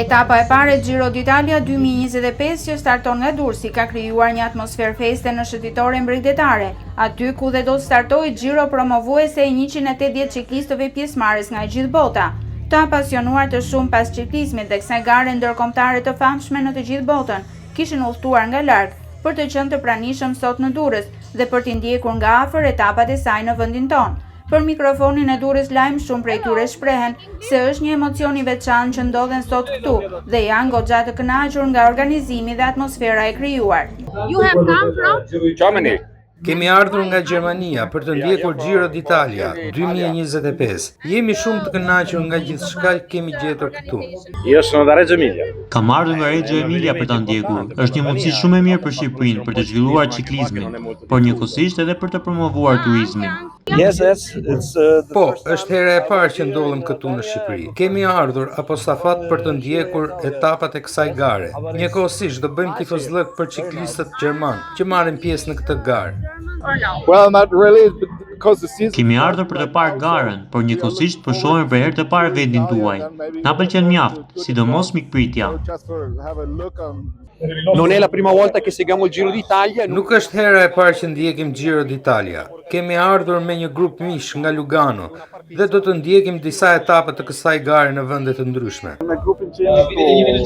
Etapa e parë e Giro d'Italia 2025 që starton nga Durrësi ka krijuar një atmosferë feste në shëtitore mbretëretare, aty ku dhe do të startojë Giro promovuese e 180 ciklistëve pjesëmarrës nga gjithë bota. Të apasionuar të shumë pas ciklizmit dhe kësaj gare ndërkombëtare të famshme në të gjithë botën, kishin udhëtuar nga larg për të qenë të pranishëm sot në Durrës dhe për t'i ndjekur nga afër etapat e saj në vendin tonë. Për mikrofonin e Durrës Lajm, shumë prej tyre shprehen se është një emocion i veçantë që ndodhen sot këtu dhe janë goxha të kënaqur nga organizimi dhe atmosfera e krijuar. You have come from Germany. Kemi ardhur nga Gjermania për të ndjekur Giro d'Italia 2025. Jemi shumë të kënaqur nga gjithçka kemi gjetur këtu. Io sono da Reggio Emilia. Kam ardhur nga Reggio Emilia për ta ndjekur. Është një mundësi shumë e mirë për Shqipërinë për të zhvilluar ciklizmin, por njëkohësisht edhe për të promovuar turizmin. Yes, it's Po, është hera e parë që ndodhem këtu në Shqipëri. Kemi ardhur apostafat për të ndjekur etapat e kësaj gare. Njëkohësisht do bëjmë tifozllëk për ciklistët gjerman që marrin pjesë në këtë garë. well, not really because the season. Kemi ardhur për të parë garën, por njëkohësisht po shohim për herë të parë vendin tuaj. Na pëlqen mjaft, sidomos mikpritja. Just for have a look on. Non è la prima volta che seguiamo il Giro d'Italia. Nuk është hera e parë që ndjekim Giro d'Italia. Kemi ardhur me një grup mish nga Lugano dhe do të ndjekim disa etapa të kësaj gare në vende të ndryshme. Me grupin që jemi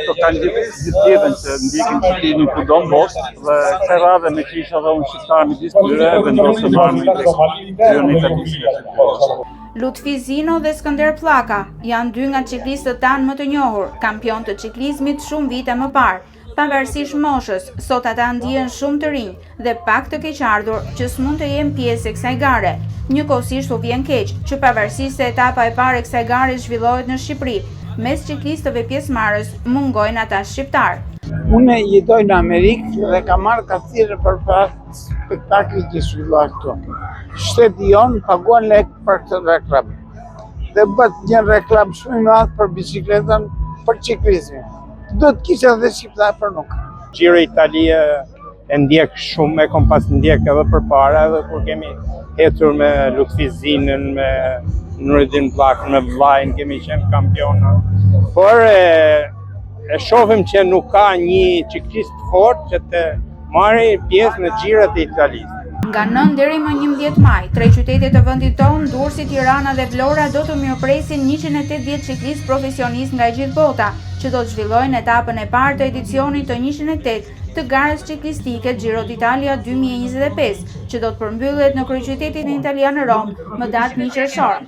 të kanë gjithjetën që ndjekim ciklizmin kudo në botë dhe kësaj radhe me që isha dhe unë shqiptar midis tyre vendosëm marrë në Giron italian. Lutfi Zino dhe Skënder Pllaka janë dy nga ciklistët tanë më të njohur, kampion të ciklizmit shumë vite më parë. Pavarësisht moshës, sot ata ndihen shumë të rinj dhe pak të keqardhur që s'mund të jenë pjesë e kësaj gare. Njëkohësisht u vjen keq që pavarësisht se etapa e parë e kësaj gare zhvillohet në Shqipëri, mes ciklistëve pjesëmarrës mungojnë ata shqiptar. Unë jetoj në Amerikë dhe kam marrë kafshire për spektaklit që zhvillohet këtu. Shteti jonë paguan lek për këtë reklam. Dhe bët një reklam shumë i madh për bicikletën, për ciklizmin. Do të kisha dhe shqiptar për nuk. Giro Italia e ndjek shumë, e kom pas ndjek edhe përpara edhe kur kemi hetur me Lutfi Zinën, me Nuridin Pllakën, me vllajin kemi qenë kampiona. Por e shohim që nuk ka një ciklist fort që të marrë pjesë në Gjirat e Italisë. Nga 9 deri më 11 maj, tre qytetet të vendit tonë, Durrësi, Tirana dhe Vlora do të mirëpresin 180 ciklistë profesionist nga gjithë bota, që do të zhvillojnë etapën e parë të edicionit të 108 të garës ciklistike Giro d'Italia 2025, që do të përmbyllet në kryeqytetin italian Rom më datë 1 qershor.